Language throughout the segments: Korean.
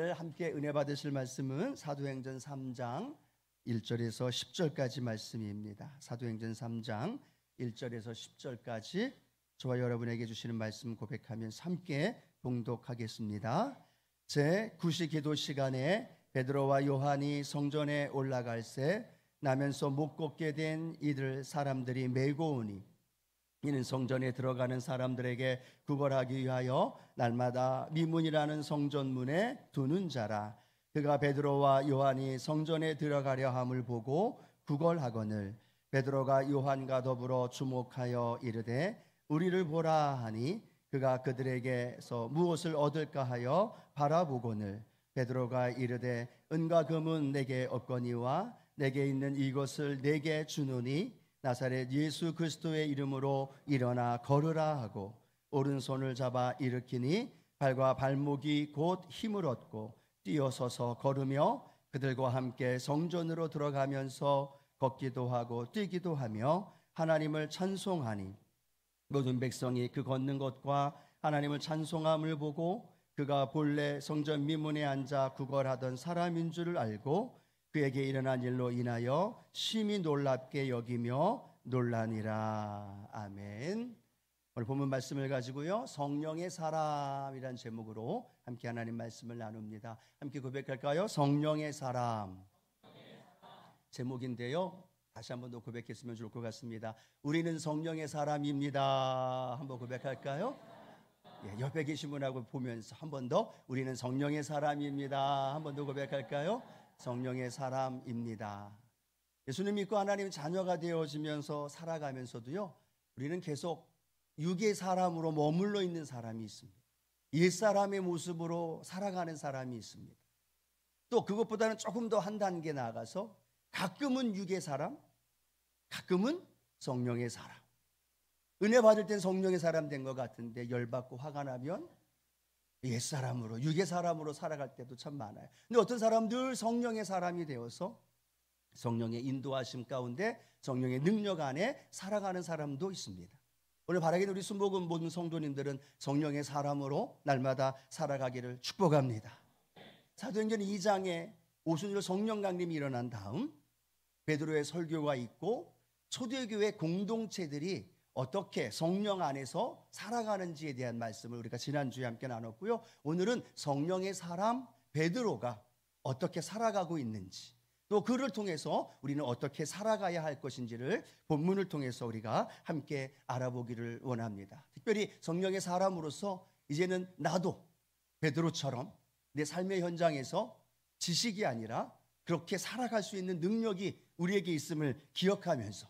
오늘 함께 은혜 받으실 말씀은 사도행전 3장 1절에서 10절까지 말씀입니다. 사도행전 3장 1절에서 10절까지 저와 여러분에게 주시는 말씀 고백하면서 함께 봉독하겠습니다. 제9시 기도 시간에 베드로와 요한이 성전에 올라갈새 나면서 못 걷게 된 이들 사람들이 메고 오니 이는 성전에 들어가는 사람들에게 구걸하기 위하여 날마다 미문이라는 성전문에 두는 자라. 그가 베드로와 요한이 성전에 들어가려 함을 보고 구걸하거늘 베드로가 요한과 더불어 주목하여 이르되 우리를 보라 하니 그가 그들에게서 무엇을 얻을까 하여 바라보거늘 베드로가 이르되 은과 금은 내게 없거니와 내게 있는 이것을 내게 주노니 나사렛 예수 그리스도의 이름으로 일어나 걸으라 하고 오른손을 잡아 일으키니 발과 발목이 곧 힘을 얻고 뛰어서서 걸으며 그들과 함께 성전으로 들어가면서 걷기도 하고 뛰기도 하며 하나님을 찬송하니 모든 백성이 그 걷는 것과 하나님을 찬송함을 보고 그가 본래 성전 미문에 앉아 구걸하던 사람인 줄을 알고 그에게 일어난 일로 인하여 심히 놀랍게 여기며 놀라니라. 아멘. 오늘 본문 말씀을 가지고요, 성령의 사람이란 제목으로 함께 하나님 말씀을 나눕니다. 함께 고백할까요? 성령의 사람. 제목인데요, 다시 한 번 더 고백했으면 좋을 것 같습니다. 우리는 성령의 사람입니다. 한번 고백할까요? 옆에 계신 분하고 보면서 한 번 더, 우리는 성령의 사람입니다. 한 번 더 고백할까요? 성령의 사람입니다. 예수님 믿고 하나님 자녀가 되어지면서 살아가면서도요, 우리는 계속 육의 사람으로 머물러 있는 사람이 있습니다. 옛사람의 모습으로 살아가는 사람이 있습니다. 또 그것보다는 조금 더 한 단계 나아가서 가끔은 육의 사람, 가끔은 성령의 사람. 은혜 받을 땐 성령의 사람 된 것 같은데 열받고 화가 나면 옛사람으로, 육의 사람으로 살아갈 때도 참 많아요. 근데 어떤 사람들 성령의 사람이 되어서 성령의 인도하심 가운데 성령의 능력 안에 살아가는 사람도 있습니다. 오늘 바라기는 우리 순복음 모든 성도님들은 성령의 사람으로 날마다 살아가기를 축복합니다. 사도행전 2장에 오순절 성령 강림이 일어난 다음 베드로의 설교가 있고 초대교회 공동체들이 어떻게 성령 안에서 살아가는지에 대한 말씀을 우리가 지난주에 함께 나눴고요. 오늘은 성령의 사람 베드로가 어떻게 살아가고 있는지, 또 그를 통해서 우리는 어떻게 살아가야 할 것인지를 본문을 통해서 우리가 함께 알아보기를 원합니다. 특별히 성령의 사람으로서 이제는 나도 베드로처럼 내 삶의 현장에서 지식이 아니라 그렇게 살아갈 수 있는 능력이 우리에게 있음을 기억하면서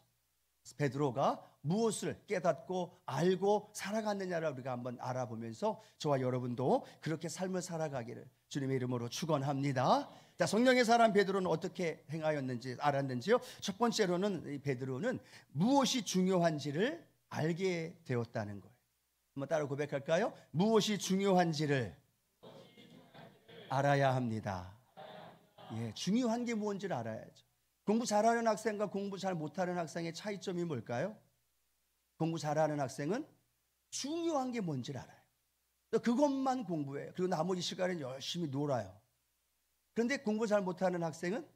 베드로가 무엇을 깨닫고 알고 살아갔느냐를 우리가 한번 알아보면서 저와 여러분도 그렇게 삶을 살아가기를 주님의 이름으로 축원합니다. 자, 성령의 사람 베드로는 어떻게 행하였는지 알았는지요? 첫 번째로는 베드로는 무엇이 중요한지를 알게 되었다는 거예요. 한번 따라 고백할까요? 무엇이 중요한지를 알아야 합니다. 중요한 게 뭔지를 알아야죠. 공부 잘하는 학생과 공부 잘 못하는 학생의 차이점이 뭘까요? 공부 잘하는 학생은 중요한 게 뭔지를 알아요. 그것만 공부해요. 그리고 나머지 시간은 열심히 놀아요. 그런데 공부 잘 못하는 학생은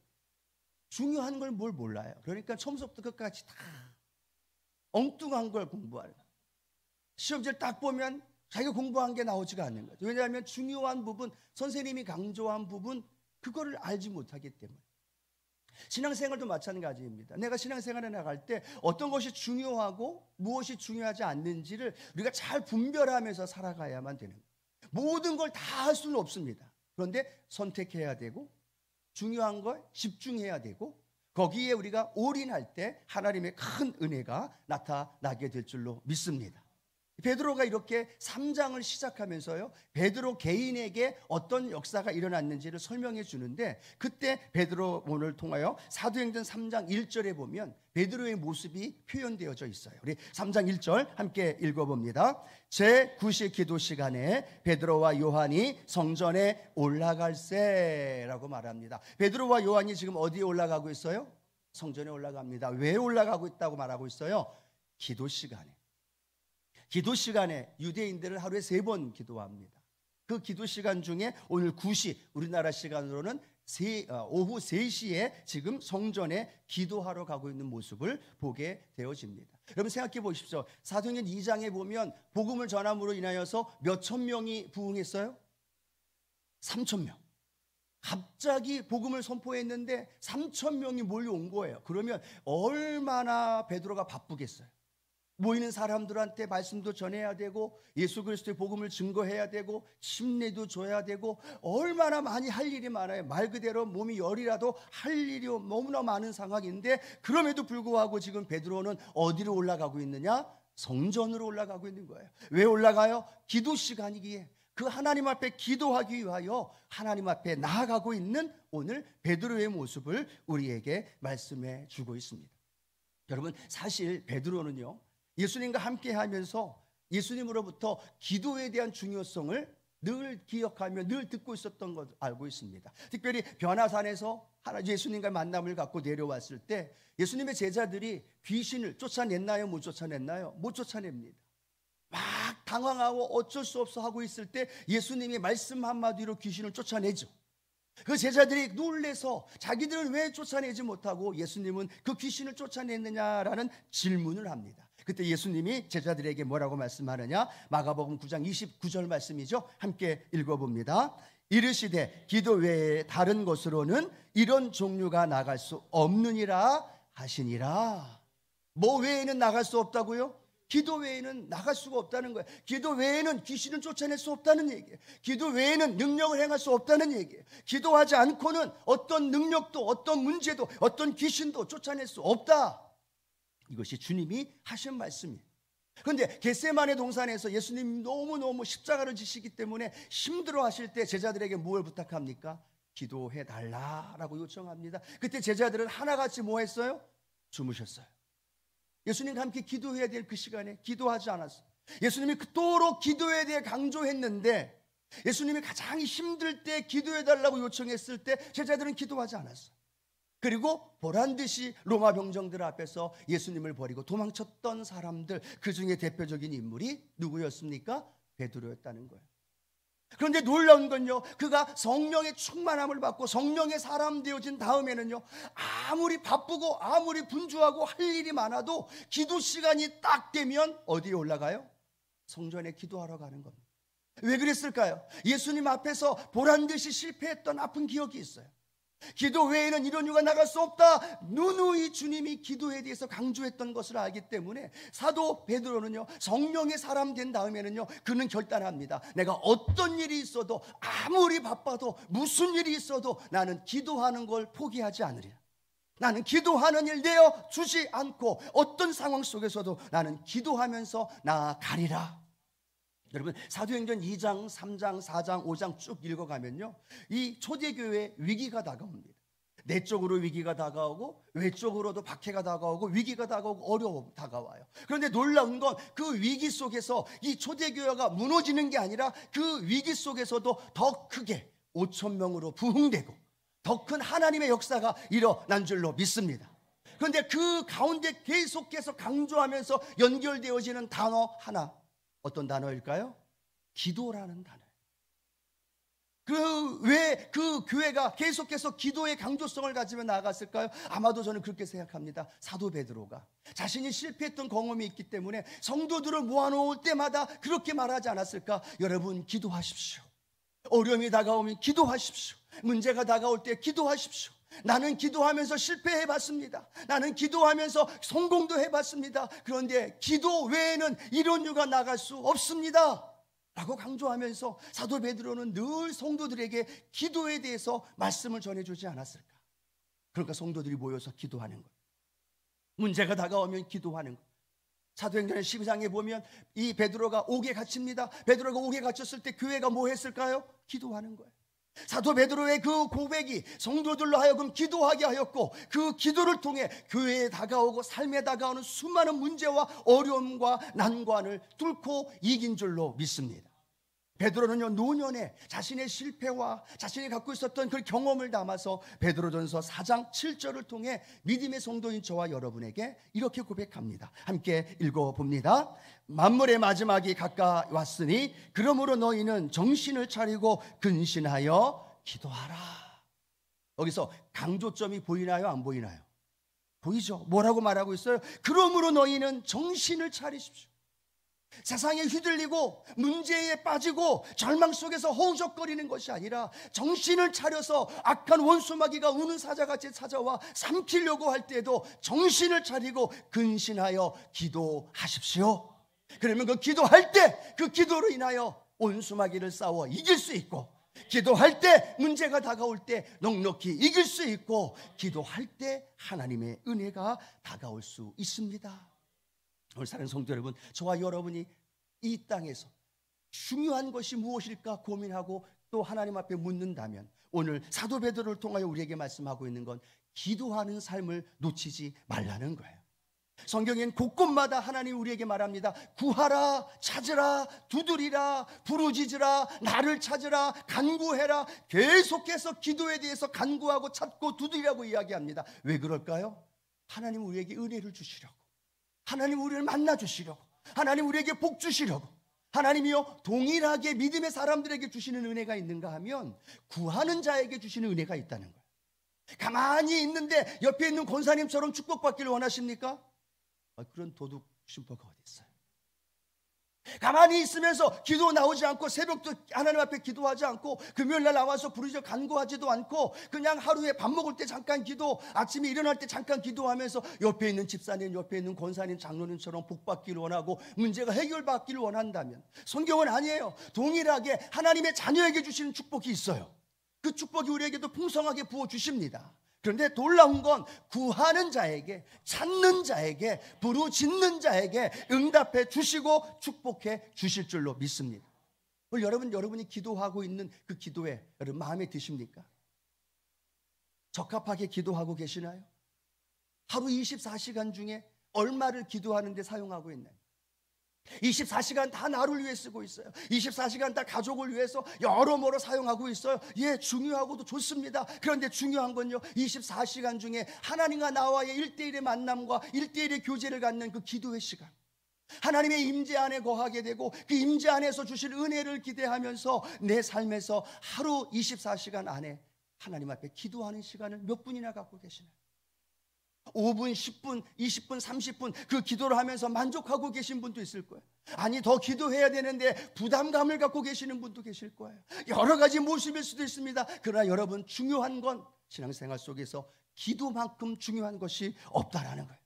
중요한 걸 뭘 몰라요. 그러니까 처음부터 끝까지 다 엉뚱한 걸 공부하는 거예요. 시험지를 딱 보면 자기가 공부한 게 나오지가 않는 거죠. 왜냐하면 중요한 부분, 선생님이 강조한 부분, 그거를 알지 못하기 때문에. 신앙생활도 마찬가지입니다. 내가 신앙생활에 나갈 때 어떤 것이 중요하고 무엇이 중요하지 않는지를 우리가 잘 분별하면서 살아가야만 되는 거예요. 모든 걸 다 할 수는 없습니다. 그런데 선택해야 되고 중요한 걸 집중해야 되고 거기에 우리가 올인할 때 하나님의 큰 은혜가 나타나게 될 줄로 믿습니다. 베드로가 이렇게 3장을 시작하면서요, 베드로 개인에게 어떤 역사가 일어났는지를 설명해 주는데, 그때 베드로를 통하여 사도행전 3장 1절에 보면 베드로의 모습이 표현되어져 있어요. 우리 3장 1절 함께 읽어봅니다. 제9시 기도 시간에 베드로와 요한이 성전에 올라갈새라고 말합니다. 베드로와 요한이 지금 어디에 올라가고 있어요? 성전에 올라갑니다. 왜 올라가고 있다고 말하고 있어요? 기도 시간에. 기도 시간에 유대인들은 하루에 3번 기도합니다. 그 기도 시간 중에 오늘 9시 우리나라 시간으로는 오후 3시에 지금 성전에 기도하러 가고 있는 모습을 보게 되어집니다. 여러분 생각해 보십시오. 사도행전 2장에 보면 복음을 전함으로 인하여서 몇 천 명이 부흥했어요? 3천 명. 갑자기 복음을 선포했는데 3천 명이 몰려온 거예요. 그러면 얼마나 베드로가 바쁘겠어요. 모이는 사람들한테 말씀도 전해야 되고 예수 그리스도의 복음을 증거해야 되고 침례도 줘야 되고 얼마나 많이 할 일이 많아요. 말 그대로 몸이 열이라도 할 일이 너무나 많은 상황인데 그럼에도 불구하고 지금 베드로는 어디로 올라가고 있느냐? 성전으로 올라가고 있는 거예요. 왜 올라가요? 기도 시간이기에 그 하나님 앞에 기도하기 위하여 하나님 앞에 나아가고 있는 오늘 베드로의 모습을 우리에게 말씀해 주고 있습니다. 여러분 사실 베드로는요 예수님과 함께 하면서 예수님으로부터 기도에 대한 중요성을 늘 기억하며 늘 듣고 있었던 것 알고 있습니다. 특별히 변화산에서 예수님과 만남을 갖고 내려왔을 때 예수님의 제자들이 귀신을 쫓아냈나요? 못 쫓아냈나요? 못 쫓아냅니다. 막 당황하고 어쩔 수 없어 하고 있을 때 예수님이 말씀 한마디로 귀신을 쫓아내죠. 그 제자들이 놀래서 자기들은 왜 쫓아내지 못하고 예수님은 그 귀신을 쫓아냈느냐라는 질문을 합니다. 그때 예수님이 제자들에게 뭐라고 말씀하느냐? 마가복음 9장 29절 말씀이죠. 함께 읽어봅니다. 이르시되 기도 외에 다른 곳으로는 이런 종류가 나갈 수 없느니라 하시니라. 뭐 외에는 나갈 수 없다고요? 기도 외에는 나갈 수가 없다는 거예요. 기도 외에는 귀신을 쫓아낼 수 없다는 얘기예요. 기도 외에는 능력을 행할 수 없다는 얘기예요. 기도하지 않고는 어떤 능력도 어떤 문제도 어떤 귀신도 쫓아낼 수 없다. 이것이 주님이 하신 말씀이에요. 그런데 겟세마네 동산에서 예수님 너무너무 십자가를 지시기 때문에 힘들어 하실 때 제자들에게 무엇을 부탁합니까? 기도해 달라라고 요청합니다. 그때 제자들은 하나같이 뭐 했어요? 주무셨어요. 예수님과 함께 기도해야 될 그 시간에 기도하지 않았어요. 예수님이 그토록 기도에 대해 강조했는데 예수님이 가장 힘들 때 기도해 달라고 요청했을 때 제자들은 기도하지 않았어요. 그리고 보란듯이 로마 병정들 앞에서 예수님을 버리고 도망쳤던 사람들, 그 중에 대표적인 인물이 누구였습니까? 베드로였다는 거예요. 그런데 놀라운 건요, 그가 성령의 충만함을 받고 성령의 사람 되어진 다음에는요, 아무리 바쁘고 아무리 분주하고 할 일이 많아도 기도 시간이 딱 되면 어디에 올라가요? 성전에 기도하러 가는 겁니다. 왜 그랬을까요? 예수님 앞에서 보란듯이 실패했던 아픈 기억이 있어요. 기도 외에는 이런 이유가 나갈 수 없다. 누누이 주님이 기도에 대해서 강조했던 것을 알기 때문에 사도 베드로는요, 성령의 사람 된 다음에는요, 그는 결단합니다. 내가 어떤 일이 있어도, 아무리 바빠도, 무슨 일이 있어도 나는 기도하는 걸 포기하지 않으리라. 나는 기도하는 일 내어 주지 않고 어떤 상황 속에서도 나는 기도하면서 나아가리라. 여러분 사도행전 2장, 3장, 4장, 5장 쭉 읽어가면요, 이 초대교회에 위기가 다가옵니다. 내적으로 위기가 다가오고 외적으로도 박해가 다가오고 위기가 다가오고 어려움 다가와요. 그런데 놀라운 건 그 위기 속에서 이 초대교회가 무너지는 게 아니라 그 위기 속에서도 더 크게 5천 명으로 부흥되고 더 큰 하나님의 역사가 일어난 줄로 믿습니다. 그런데 그 가운데 계속해서 강조하면서 연결되어지는 단어 하나, 어떤 단어일까요? 기도라는 단어예요. 왜 그 교회가 계속해서 기도의 강조성을 가지며 나아갔을까요? 아마도 저는 그렇게 생각합니다. 사도 베드로가 자신이 실패했던 경험이 있기 때문에 성도들을 모아놓을 때마다 그렇게 말하지 않았을까? 여러분 기도하십시오. 어려움이 다가오면 기도하십시오. 문제가 다가올 때 기도하십시오. 나는 기도하면서 실패해봤습니다. 나는 기도하면서 성공도 해봤습니다. 그런데 기도 외에는 이런 이유가 나갈 수 없습니다 라고 강조하면서 사도 베드로는 늘 성도들에게 기도에 대해서 말씀을 전해주지 않았을까? 그러니까 성도들이 모여서 기도하는 거예요. 문제가 다가오면 기도하는 거예요. 사도행전 12장에 보면 이 베드로가 옥에 갇힙니다. 베드로가 옥에 갇혔을 때 교회가 뭐 했을까요? 기도하는 거예요. 사도 베드로의 그 고백이 성도들로 하여금 기도하게 하였고, 그 기도를 통해 교회에 다가오고 삶에 다가오는 수많은 문제와 어려움과 난관을 뚫고 이긴 줄로 믿습니다. 베드로는요, 노년에 자신의 실패와 자신이 갖고 있었던 그 경험을 담아서 베드로전서 4장 7절을 통해 믿음의 성도인 저와 여러분에게 이렇게 고백합니다. 함께 읽어봅니다. 만물의 마지막이 가까이 왔으니 그러므로 너희는 정신을 차리고 근신하여 기도하라. 여기서 강조점이 보이나요, 안 보이나요? 보이죠? 뭐라고 말하고 있어요? 그러므로 너희는 정신을 차리십시오. 세상에 휘둘리고 문제에 빠지고 절망 속에서 허우적거리는 것이 아니라 정신을 차려서 악한 원수마귀가 우는 사자같이 찾아와 삼키려고 할 때에도 정신을 차리고 근신하여 기도하십시오. 그러면 그 기도할 때 그 기도로 인하여 원수마귀를 싸워 이길 수 있고, 기도할 때 문제가 다가올 때 넉넉히 이길 수 있고, 기도할 때 하나님의 은혜가 다가올 수 있습니다. 오늘 사는 성도 여러분, 저와 여러분이 이 땅에서 중요한 것이 무엇일까 고민하고 또 하나님 앞에 묻는다면, 오늘 사도 베드로를 통하여 우리에게 말씀하고 있는 건 기도하는 삶을 놓치지 말라는 거예요. 성경엔 곳곳마다 하나님 우리에게 말합니다. 구하라, 찾으라, 두드리라, 부르짖으라, 나를 찾으라, 간구해라. 계속해서 기도에 대해서 간구하고 찾고 두드리라고 이야기합니다. 왜 그럴까요? 하나님 우리에게 은혜를 주시려고, 하나님 우리를 만나 주시려고, 하나님 우리에게 복 주시려고. 하나님이요, 동일하게 믿음의 사람들에게 주시는 은혜가 있는가 하면 구하는 자에게 주시는 은혜가 있다는 거예요. 가만히 있는데 옆에 있는 권사님처럼 축복받기를 원하십니까? 그런 도둑 심포가 어디 있어요? 가만히 있으면서 기도 나오지 않고, 새벽도 하나님 앞에 기도하지 않고, 금요일날 나와서 부르짖어 간구하지도 않고, 그냥 하루에 밥 먹을 때 잠깐 기도, 아침에 일어날 때 잠깐 기도하면서 옆에 있는 집사님, 옆에 있는 권사님, 장로님처럼 복받기를 원하고 문제가 해결받기를 원한다면, 성경은 아니에요. 동일하게 하나님의 자녀에게 주시는 축복이 있어요. 그 축복이 우리에게도 풍성하게 부어주십니다. 그런데 놀라운 건 구하는 자에게, 찾는 자에게, 부르짖는 자에게 응답해 주시고 축복해 주실 줄로 믿습니다. 오늘 여러분이 기도하고 있는 그 기도에 여러분 마음에 드십니까? 적합하게 기도하고 계시나요? 하루 24시간 중에 얼마를 기도하는 데 사용하고 있나요? 24시간 다 나를 위해 쓰고 있어요. 24시간 다 가족을 위해서 여러모로 사용하고 있어요. 예, 중요하고도 좋습니다. 그런데 중요한 건요, 24시간 중에 하나님과 나와의 1대1의 만남과 1대1의 교제를 갖는 그 기도의 시간, 하나님의 임재 안에 거하게 되고 그 임재 안에서 주실 은혜를 기대하면서 내 삶에서 하루 24시간 안에 하나님 앞에 기도하는 시간을 몇 분이나 갖고 계시나요? 5분, 10분, 20분, 30분 그 기도를 하면서 만족하고 계신 분도 있을 거예요. 아니, 더 기도해야 되는데 부담감을 갖고 계시는 분도 계실 거예요. 여러 가지 모습일 수도 있습니다. 그러나 여러분, 중요한 건 신앙생활 속에서 기도만큼 중요한 것이 없다라는 거예요.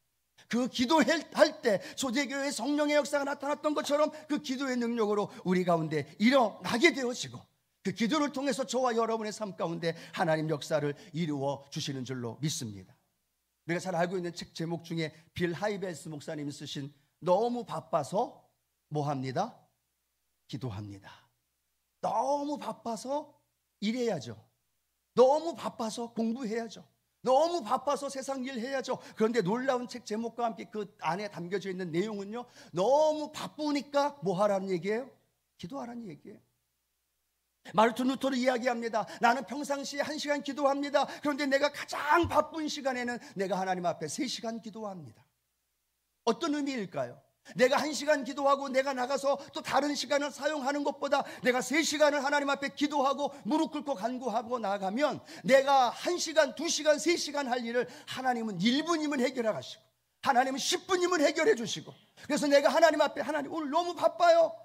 그 기도할 때 초대교회의 성령의 역사가 나타났던 것처럼 그 기도의 능력으로 우리 가운데 일어나게 되어지고, 그 기도를 통해서 저와 여러분의 삶 가운데 하나님 역사를 이루어 주시는 줄로 믿습니다. 우리가 잘 알고 있는 책 제목 중에 빌 하이베스 목사님이 쓰신 너무 바빠서 뭐 합니다? 기도합니다. 너무 바빠서 일해야죠. 너무 바빠서 공부해야죠. 너무 바빠서 세상 일 해야죠. 그런데 놀라운 책 제목과 함께 그 안에 담겨져 있는 내용은요, 너무 바쁘니까 뭐 하라는 얘기예요? 기도하라는 얘기예요. 마르틴 루터를 이야기합니다. 나는 평상시에 1시간 기도합니다. 그런데 내가 가장 바쁜 시간에는 내가 하나님 앞에 3시간 기도합니다. 어떤 의미일까요? 내가 1시간 기도하고 내가 나가서 또 다른 시간을 사용하는 것보다 내가 3시간을 하나님 앞에 기도하고 무릎 꿇고 간구하고 나가면 내가 1시간, 2시간, 3시간 할 일을 하나님은 1분이면 해결해 가시고, 하나님은 10분이면 해결해 주시고, 그래서 내가 하나님 앞에, 하나님 오늘 너무 바빠요,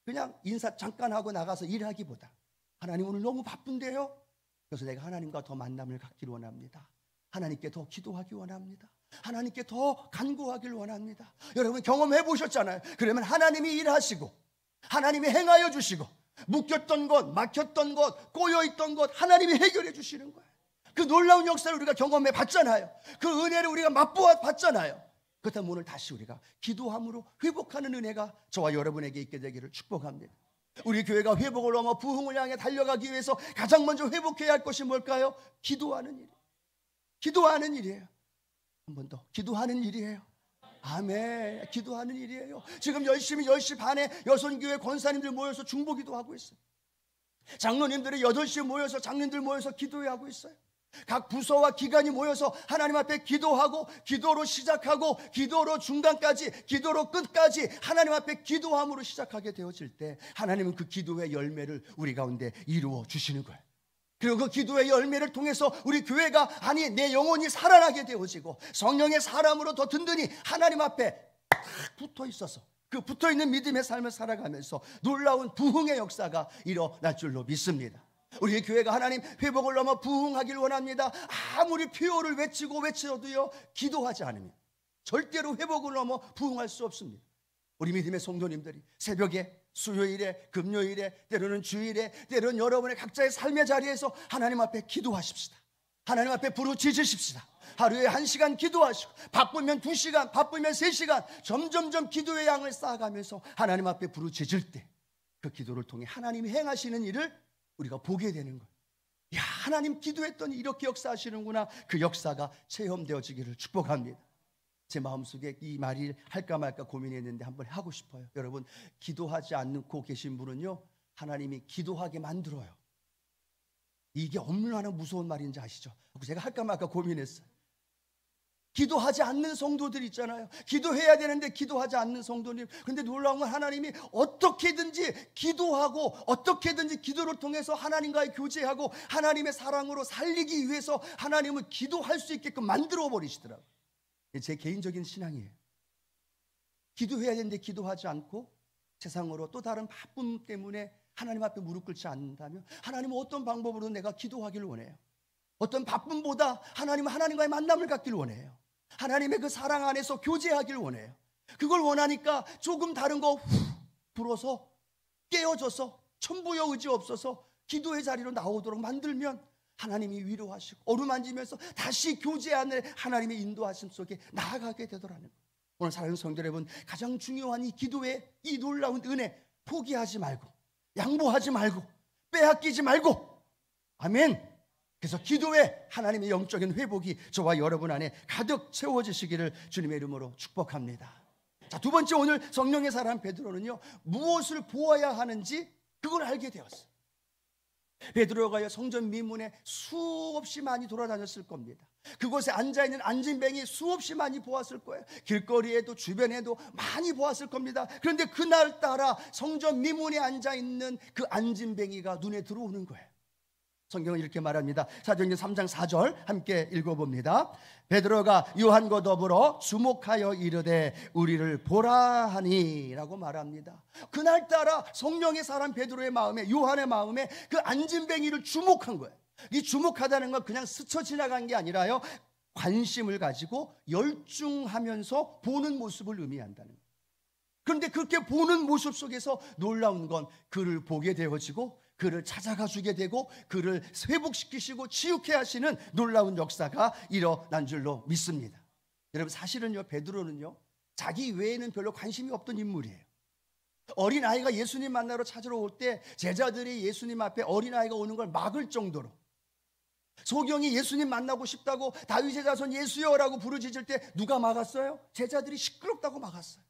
그냥 인사 잠깐 하고 나가서 일하기보다, 하나님 오늘 너무 바쁜데요, 그래서 내가 하나님과 더 만남을 갖기를 원합니다. 하나님께 더 기도하기 원합니다. 하나님께 더 간구하기를 원합니다. 여러분 경험해 보셨잖아요. 그러면 하나님이 일하시고, 하나님이 행하여 주시고, 묶였던 것, 막혔던 것, 꼬여있던 것 하나님이 해결해 주시는 거예요. 그 놀라운 역사를 우리가 경험해 봤잖아요. 그 은혜를 우리가 맛보아 봤잖아요. 그렇다면 오늘 다시 우리가 기도함으로 회복하는 은혜가 저와 여러분에게 있게 되기를 축복합니다. 우리 교회가 회복을 넘어 부흥을 향해 달려가기 위해서 가장 먼저 회복해야 할 것이 뭘까요? 기도하는 일. 기도하는 일이에요. 한 번 더, 기도하는 일이에요. 아멘. 기도하는 일이에요. 지금 열심히 10시 반에 여선교회 권사님들 모여서 중보기도 하고 있어요. 장로님들이 8시에 모여서 장로님들 모여서 기도회 하고 있어요. 각 부서와 기관이 모여서 하나님 앞에 기도하고, 기도로 시작하고 기도로 중간까지, 기도로 끝까지 하나님 앞에 기도함으로 시작하게 되어질 때 하나님은 그 기도의 열매를 우리 가운데 이루어 주시는 거예요. 그리고 그 기도의 열매를 통해서 우리 교회가, 아니 내 영혼이 살아나게 되어지고 성령의 사람으로 더 든든히 하나님 앞에 딱 붙어 있어서 그 붙어있는 믿음의 삶을 살아가면서 놀라운 부흥의 역사가 일어날 줄로 믿습니다. 우리 교회가 하나님 회복을 넘어 부흥하길 원합니다. 아무리 표효를 외쳐도요, 기도하지 않으면 절대로 회복을 넘어 부흥할 수 없습니다. 우리 믿음의 성도님들이 새벽에, 수요일에, 금요일에, 때로는 주일에, 때로는 여러분의 각자의 삶의 자리에서 하나님 앞에 기도하십시다. 하나님 앞에 부르짖으십시다. 하루에 1시간 기도하시고, 바쁘면 2시간, 바쁘면 3시간, 점점점 기도의 양을 쌓아가면서 하나님 앞에 부르짖을 때 그 기도를 통해 하나님이 행하시는 일을 우리가 보게 되는 거예요. 야, 하나님 기도했더니 이렇게 역사하시는구나. 그 역사가 체험되어지기를 축복합니다. 제 마음속에 이 말을 할까 말까 고민했는데 한번 하고 싶어요. 여러분, 기도하지 않고 계신 분은요, 하나님이 기도하게 만들어요. 이게 얼마나 무서운 말인지 아시죠? 제가 할까 말까 고민했어요. 기도하지 않는 성도들 있잖아요. 기도해야 되는데 기도하지 않는 성도님. 그런데 놀라운 건 하나님이 어떻게든지 기도하고, 어떻게든지 기도를 통해서 하나님과의 교제하고 하나님의 사랑으로 살리기 위해서 하나님은 기도할 수 있게끔 만들어 버리시더라고요. 제 개인적인 신앙이에요. 기도해야 되는데 기도하지 않고 세상으로 또 다른 바쁨 때문에 하나님 앞에 무릎 꿇지 않는다면 하나님은 어떤 방법으로 내가 기도하기를 원해요. 어떤 바쁨보다 하나님은 하나님과의 만남을 갖길 원해요. 하나님의 그 사랑 안에서 교제하길 원해요. 그걸 원하니까 조금 다른 거 불어서 깨어져서 천부여 의지 없어서 기도의 자리로 나오도록 만들면 하나님이 위로하시고 어루만지면서 다시 교제 안에 하나님의 인도하심 속에 나아가게 되더라는 거예요. 오늘 사랑하는 성도 여러분, 가장 중요한 이 기도의 이 놀라운 은혜, 포기하지 말고, 양보하지 말고, 빼앗기지 말고, 아멘. 그래서 기도에 하나님의 영적인 회복이 저와 여러분 안에 가득 채워지시기를 주님의 이름으로 축복합니다. 자, 두 번째, 오늘 성령의 사람 베드로는요, 무엇을 보아야 하는지 그걸 알게 되었어요. 베드로가 성전 미문에 수없이 많이 돌아다녔을 겁니다. 그곳에 앉아있는 안진뱅이 수없이 많이 보았을 거예요. 길거리에도 주변에도 많이 보았을 겁니다. 그런데 그날따라 성전 미문에 앉아있는 그 안진뱅이가 눈에 들어오는 거예요. 성경은 이렇게 말합니다. 사도행전 3장 4절 함께 읽어봅니다. 베드로가 요한과 더불어 주목하여 이르되 우리를 보라 하니 라고 말합니다. 그날따라 성령의 사람 베드로의 마음에, 요한의 마음에 그 안진뱅이를 주목한 거예요. 이 주목하다는 건 그냥 스쳐 지나간 게 아니라요, 관심을 가지고 열중하면서 보는 모습을 의미한다는 거예요. 그런데 그렇게 보는 모습 속에서 놀라운 건 그를 보게 되어지고 그를 찾아가 주게 되고 그를 회복시키시고 치유케 하시는 놀라운 역사가 일어난 줄로 믿습니다. 여러분, 사실은요, 베드로는요, 자기 외에는 별로 관심이 없던 인물이에요. 어린아이가 예수님 만나러 찾으러 올 때 제자들이 예수님 앞에 어린아이가 오는 걸 막을 정도로, 소경이 예수님 만나고 싶다고 다윗의 자손 예수여라고 부르짖을 때 누가 막았어요? 제자들이 시끄럽다고 막았어요.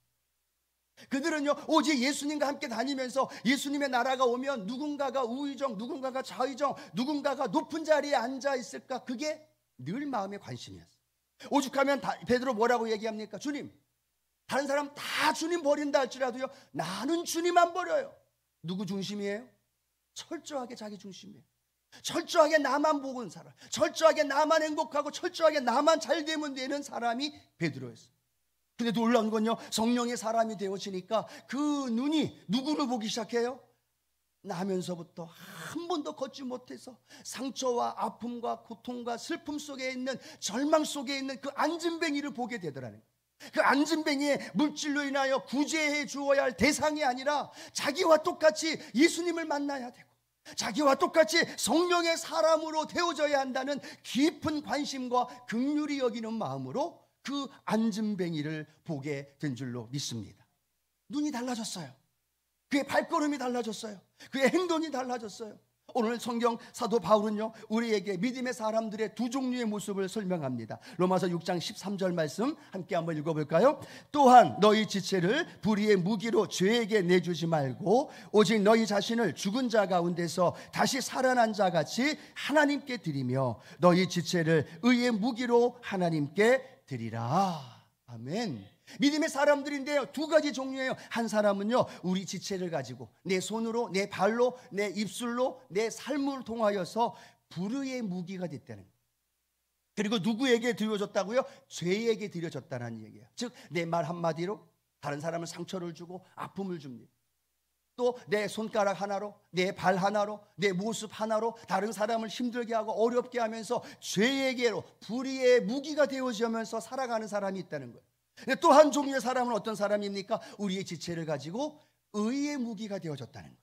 그들은요, 오직 예수님과 함께 다니면서 예수님의 나라가 오면 누군가가 우의정, 누군가가 좌의정, 누군가가 높은 자리에 앉아 있을까, 그게 늘 마음의 관심이었어요. 오죽하면 베드로 뭐라고 얘기합니까? 주님, 다른 사람 다 주님 버린다 할지라도요, 나는 주님 안 버려요. 누구 중심이에요? 철저하게 자기 중심이에요. 철저하게 나만 보고 살아, 철저하게 나만 행복하고 철저하게 나만 잘 되면 되는 사람이 베드로였어요. 근데 놀라운 건요, 성령의 사람이 되어지니까 그 눈이 누구를 보기 시작해요? 나면서부터 한 번도 걷지 못해서 상처와 아픔과 고통과 슬픔 속에 있는, 절망 속에 있는 그 안진뱅이를 보게 되더라는 거예요. 그 안진뱅이의 물질로 인하여 구제해 주어야 할 대상이 아니라 자기와 똑같이 예수님을 만나야 되고 자기와 똑같이 성령의 사람으로 되어져야 한다는 깊은 관심과 긍휼히 여기는 마음으로 그 안진뱅이를 보게 된 줄로 믿습니다. 눈이 달라졌어요. 그의 발걸음이 달라졌어요. 그의 행동이 달라졌어요. 오늘 성경 사도 바울은요, 우리에게 믿음의 사람들의 두 종류의 모습을 설명합니다. 로마서 6장 13절 말씀 함께 한번 읽어볼까요? 또한 너희 지체를 불의의 무기로 죄에게 내주지 말고 오직 너희 자신을 죽은 자 가운데서 다시 살아난 자 같이 하나님께 드리며 너희 지체를 의의 무기로 하나님께 드리라. 아멘. 믿음의 사람들인데요, 두 가지 종류예요. 한 사람은요, 우리 지체를 가지고 내 손으로, 내 발로, 내 입술로, 내 삶을 통하여서 불의의 무기가 됐다는 거예요. 그리고 누구에게 드려졌다고요? 죄에게 드려졌다는 얘기예요. 즉 내 말 한마디로 다른 사람을 상처를 주고 아픔을 줍니다. 또 내 손가락 하나로, 내 발 하나로, 내 모습 하나로 다른 사람을 힘들게 하고 어렵게 하면서 죄에게로 불의의 무기가 되어지면서 살아가는 사람이 있다는 거예요. 또 한 종류의 사람은 어떤 사람입니까? 우리의 지체를 가지고 의의 무기가 되어졌다는 거예요.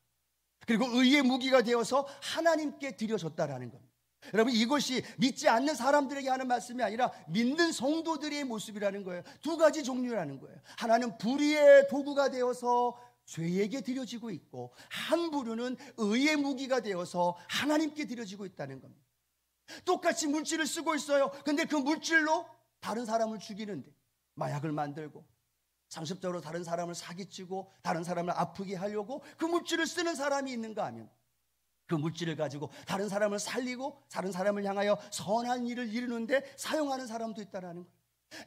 그리고 의의 무기가 되어서 하나님께 드려졌다라는 겁니다. 여러분, 이것이 믿지 않는 사람들에게 하는 말씀이 아니라 믿는 성도들의 모습이라는 거예요. 두 가지 종류라는 거예요. 하나는 불의의 도구가 되어서 죄에게 드려지고 있고, 한 부류는 의의 무기가 되어서 하나님께 드려지고 있다는 겁니다. 똑같이 물질을 쓰고 있어요. 근데 그 물질로 다른 사람을 죽이는데, 마약을 만들고 상습적으로 다른 사람을 사기치고 다른 사람을 아프게 하려고 그 물질을 쓰는 사람이 있는가 하면, 그 물질을 가지고 다른 사람을 살리고 다른 사람을 향하여 선한 일을 이루는데 사용하는 사람도 있다는 거예요.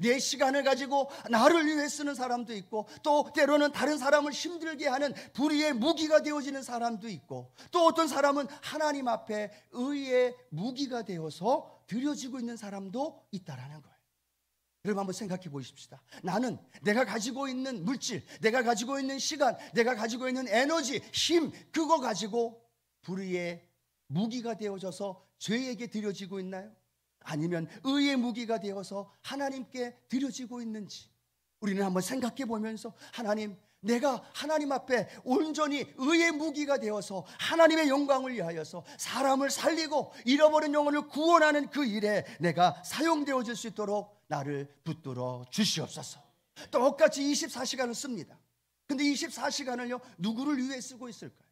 내 시간을 가지고 나를 위해 쓰는 사람도 있고, 또 때로는 다른 사람을 힘들게 하는 불의의 무기가 되어지는 사람도 있고, 또 어떤 사람은 하나님 앞에 의의 무기가 되어서 드려지고 있는 사람도 있다는 거예요. 여러분, 한번 생각해 보십시다. 나는 내가 가지고 있는 물질, 내가 가지고 있는 시간, 내가 가지고 있는 에너지, 힘, 그거 가지고 불의의 무기가 되어져서 죄에게 드려지고 있나요? 아니면 의의 무기가 되어서 하나님께 드려지고 있는지 우리는 한번 생각해 보면서, 하나님, 내가 하나님 앞에 온전히 의의 무기가 되어서 하나님의 영광을 위하여서 사람을 살리고 잃어버린 영혼을 구원하는 그 일에 내가 사용되어질 수 있도록 나를 붙들어 주시옵소서. 똑같이 24시간을 씁니다. 근데 24시간을요, 누구를 위해 쓰고 있을까요?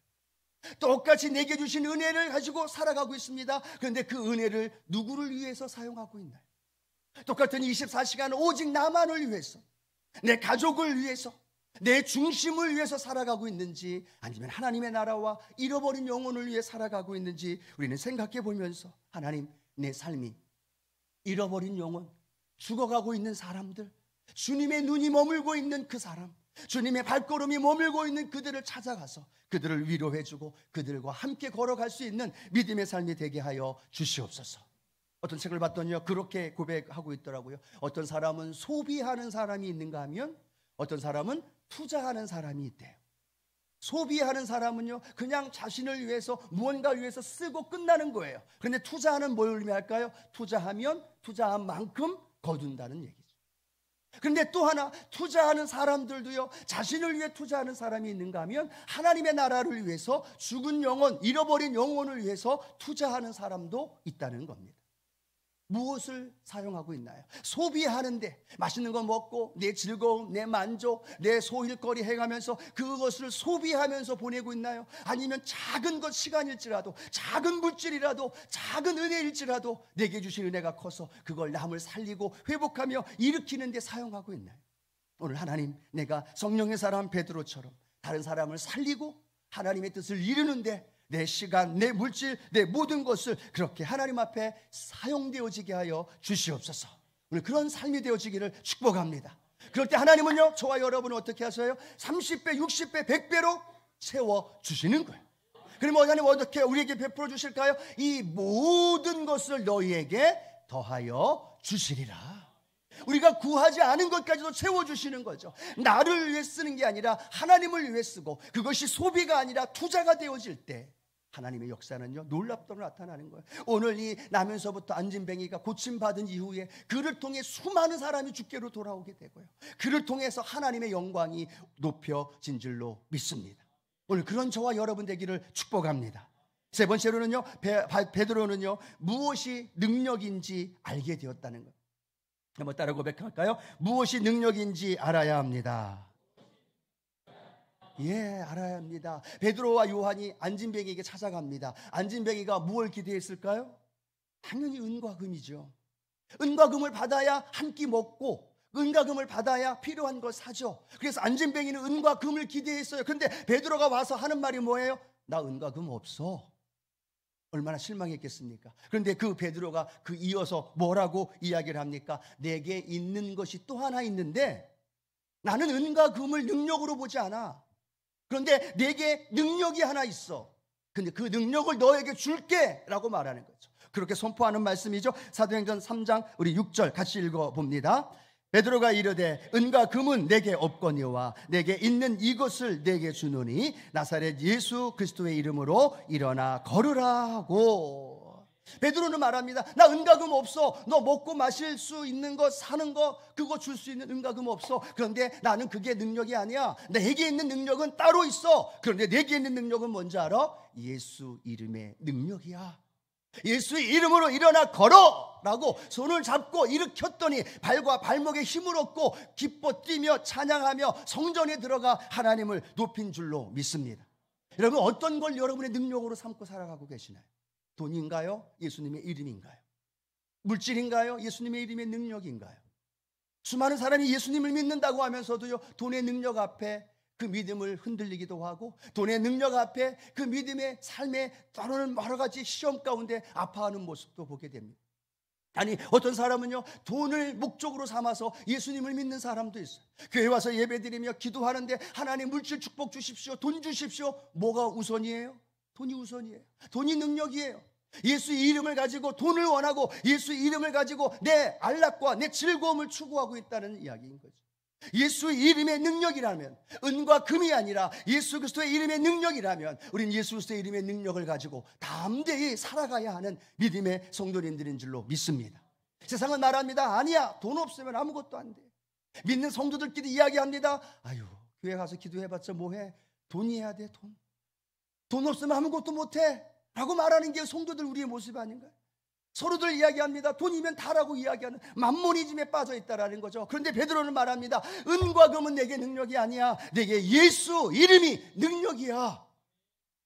똑같이 내게 주신 은혜를 가지고 살아가고 있습니다. 그런데 그 은혜를 누구를 위해서 사용하고 있나요? 똑같은 24시간은 오직 나만을 위해서, 내 가족을 위해서, 내 중심을 위해서 살아가고 있는지, 아니면 하나님의 나라와 잃어버린 영혼을 위해 살아가고 있는지 우리는 생각해 보면서, 하나님, 내 삶이 잃어버린 영혼, 죽어가고 있는 사람들, 주님의 눈이 머물고 있는 그 사람, 주님의 발걸음이 머물고 있는 그들을 찾아가서 그들을 위로해주고 그들과 함께 걸어갈 수 있는 믿음의 삶이 되게 하여 주시옵소서. 어떤 책을 봤더니요, 그렇게 고백하고 있더라고요. 어떤 사람은 소비하는 사람이 있는가 하면 어떤 사람은 투자하는 사람이 있대요. 소비하는 사람은요, 그냥 자신을 위해서 무언가를 위해서 쓰고 끝나는 거예요. 그런데 투자하는 뭘 의미할까요? 투자하면 투자한 만큼 거둔다는 얘기죠. 그런데 또 하나, 투자하는 사람들도요, 자신을 위해 투자하는 사람이 있는가 하면 하나님의 나라를 위해서, 죽은 영혼, 잃어버린 영혼을 위해서 투자하는 사람도 있다는 겁니다. 무엇을 사용하고 있나요? 소비하는데 맛있는 거 먹고 내 즐거움, 내 만족, 내 소일거리 해가면서 그것을 소비하면서 보내고 있나요? 아니면 작은 것, 시간일지라도, 작은 물질이라도, 작은 은혜일지라도 내게 주신 은혜가 커서 그걸 남을 살리고 회복하며 일으키는 데 사용하고 있나요? 오늘 하나님, 내가 성령의 사람 베드로처럼 다른 사람을 살리고 하나님의 뜻을 이루는데 내 시간, 내 물질, 내 모든 것을 그렇게 하나님 앞에 사용되어지게 하여 주시옵소서. 오늘 그런 삶이 되어지기를 축복합니다. 그럴 때 하나님은요, 저와 여러분을 어떻게 하세요? 30배, 60배, 100배로 채워주시는 거예요. 그러면 하나님 어떻게 우리에게 베풀어 주실까요? 이 모든 것을 너희에게 더하여 주시리라. 우리가 구하지 않은 것까지도 채워주시는 거죠. 나를 위해 쓰는 게 아니라 하나님을 위해 쓰고, 그것이 소비가 아니라 투자가 되어질 때 하나님의 역사는요, 놀랍도록 나타나는 거예요. 오늘 이 나면서부터 안진뱅이가 고침받은 이후에 그를 통해 수많은 사람이 주께로 돌아오게 되고요, 그를 통해서 하나님의 영광이 높여진 줄로 믿습니다. 오늘 그런 저와 여러분 되기를 축복합니다. 세 번째로는요, 베드로는요, 무엇이 능력인지 알게 되었다는 거예요. 한번 따라 고백할까요? 무엇이 능력인지 알아야 합니다. 예, 알아야 합니다. 베드로와 요한이 안진뱅이에게 찾아갑니다. 안진뱅이가 무엇을 기대했을까요? 당연히 은과 금이죠. 은과 금을 받아야 한 끼 먹고 은과 금을 받아야 필요한 걸 사죠. 그래서 안진뱅이는 은과 금을 기대했어요. 그런데 베드로가 와서 하는 말이 뭐예요? 나 은과 금 없어. 얼마나 실망했겠습니까? 그런데 그 베드로가 그 이어서 뭐라고 이야기를 합니까? 내게 있는 것이 또 하나 있는데 나는 은과 금을 능력으로 보지 않아. 그런데 내게 능력이 하나 있어. 근데 그 능력을 너에게 줄게 라고 말하는 거죠. 그렇게 선포하는 말씀이죠. 사도행전 3장 우리 6절 같이 읽어봅니다. 베드로가 이르되 은과 금은 내게 없거니와 내게 있는 이것을 내게 주노니 나사렛 예수 그리스도의 이름으로 일어나 걸으라 하고. 베드로는 말합니다. 나 은과 금 없어. 너 먹고 마실 수 있는 거 사는 거 그거 줄 수 있는 은과 금 없어. 그런데 나는 그게 능력이 아니야. 내게 있는 능력은 따로 있어. 그런데 내게 있는 능력은 뭔지 알아? 예수 이름의 능력이야. 예수의 이름으로 일어나 걸어 라고 손을 잡고 일으켰더니 발과 발목에 힘을 얻고 기뻐 뛰며 찬양하며 성전에 들어가 하나님을 높인 줄로 믿습니다. 여러분, 어떤 걸 여러분의 능력으로 삼고 살아가고 계시나요? 돈인가요? 예수님의 이름인가요? 물질인가요? 예수님의 이름의 능력인가요? 수많은 사람이 예수님을 믿는다고 하면서도요, 돈의 능력 앞에 그 믿음을 흔들리기도 하고 돈의 능력 앞에 그 믿음의 삶에 때로는 여러 가지 시험 가운데 아파하는 모습도 보게 됩니다. 아니, 어떤 사람은요, 돈을 목적으로 삼아서 예수님을 믿는 사람도 있어요. 교회 와서 예배드리며 기도하는데 하나님 물질 축복 주십시오, 돈 주십시오. 뭐가 우선이에요? 돈이 우선이에요. 돈이 능력이에요. 예수 이름을 가지고 돈을 원하고 예수 이름을 가지고 내 안락과 내 즐거움을 추구하고 있다는 이야기인 거죠. 예수 이름의 능력이라면, 은과 금이 아니라 예수 그리스도의 이름의 능력이라면 우린 예수 그리스도의 이름의 능력을 가지고 담대히 살아가야 하는 믿음의 성도님들인 줄로 믿습니다. 세상은 말합니다. 아니야, 돈 없으면 아무것도 안 돼. 믿는 성도들끼리 이야기합니다. 아유, 교회 가서 기도해봤자 뭐해? 돈이 해야 돼. 돈 없으면 아무것도 못해 라고 말하는 게 성도들 우리의 모습 아닌가요? 서로들 이야기합니다. 돈이면 다라고 이야기하는 만모니즘에 빠져 있다라는 거죠. 그런데 베드로는 말합니다. 은과 금은 내게 능력이 아니야. 내게 예수 이름이 능력이야.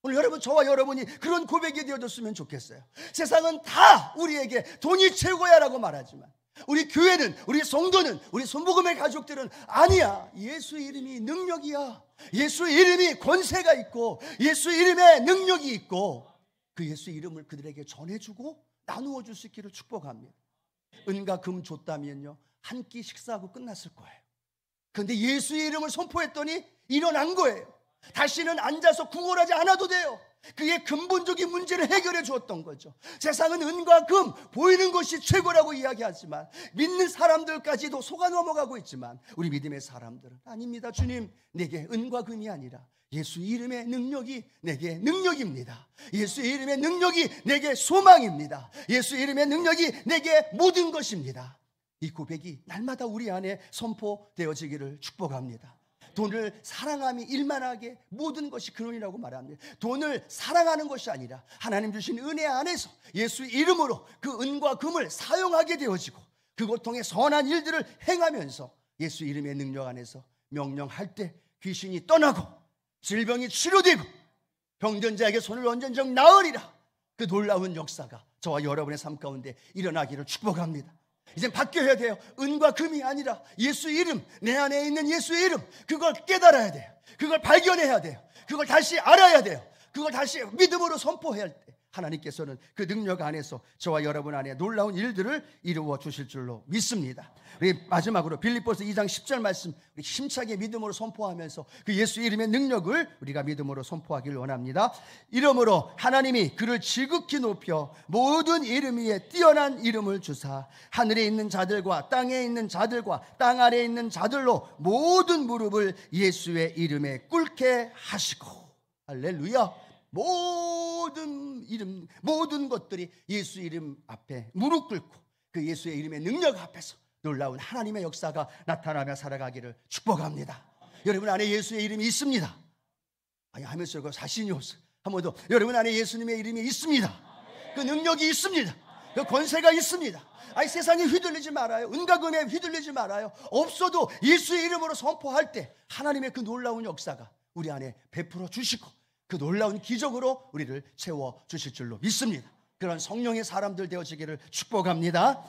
오늘 여러분, 저와 여러분이 그런 고백이 되어줬으면 좋겠어요. 세상은 다 우리에게 돈이 최고야 라고 말하지만 우리 교회는, 우리 성도는, 우리 손복음의 가족들은 아니야. 예수 이름이 능력이야. 예수 이름이 권세가 있고 예수 이름에 능력이 있고 그 예수 이름을 그들에게 전해주고 나누어 줄 수 있기를 축복합니다. 은과 금 줬다면요, 한 끼 식사하고 끝났을 거예요. 그런데 예수의 이름을 선포했더니 일어난 거예요. 다시는 앉아서 구걸하지 않아도 돼요. 그의 근본적인 문제를 해결해 주었던 거죠. 세상은 은과 금, 보이는 것이 최고라고 이야기하지만 믿는 사람들까지도 속아 넘어가고 있지만 우리 믿음의 사람들은 아닙니다. 주님, 내게 은과 금이 아니라 예수 이름의 능력이 내게 능력입니다. 예수 이름의 능력이 내게 소망입니다. 예수 이름의 능력이 내게 모든 것입니다. 이 고백이 날마다 우리 안에 선포되어지기를 축복합니다. 돈을 사랑함이 일만하게 모든 것이 근원이라고 말합니다. 돈을 사랑하는 것이 아니라 하나님 주신 은혜 안에서 예수 이름으로 그 은과 금을 사용하게 되어지고 그것 통해 선한 일들을 행하면서 예수 이름의 능력 안에서 명령할 때 귀신이 떠나고 질병이 치료되고 병든 자에게 손을 얹은 적 나으리라. 그 놀라운 역사가 저와 여러분의 삶 가운데 일어나기를 축복합니다. 이젠 바뀌어야 돼요. 은과 금이 아니라 예수 이름, 내 안에 있는 예수 이름, 그걸 깨달아야 돼요. 그걸 발견해야 돼요. 그걸 다시 알아야 돼요. 그걸 다시 믿음으로 선포해야 할 때 하나님께서는 그 능력 안에서 저와 여러분 안에 놀라운 일들을 이루어 주실 줄로 믿습니다. 우리 마지막으로 빌립보서 2장 10절 말씀 우리 힘차게 믿음으로 선포하면서 그 예수 이름의 능력을 우리가 믿음으로 선포하기를 원합니다. 이름으로 하나님이 그를 지극히 높여 모든 이름 위에 뛰어난 이름을 주사 하늘에 있는 자들과 땅에 있는 자들과 땅 아래에 있는 자들로 모든 무릎을 예수의 이름에 꿇게 하시고. 할렐루야. 모든 이름, 모든 것들이 예수 이름 앞에 무릎 꿇고 그 예수의 이름의 능력 앞에서 놀라운 하나님의 역사가 나타나며 살아가기를 축복합니다. 여러분 안에 예수의 이름이 있습니다. 아니 하면서 그 자신이 없어요. 한 번 더, 여러분 안에 예수님의 이름이 있습니다. 그 능력이 있습니다. 그 권세가 있습니다. 아니 세상에 휘둘리지 말아요. 은과 금에 휘둘리지 말아요. 없어도 예수의 이름으로 선포할 때 하나님의 그 놀라운 역사가 우리 안에 베풀어 주시고 그 놀라운 기적으로 우리를 채워 주실 줄로 믿습니다. 그런 성령의 사람들 되어지기를 축복합니다.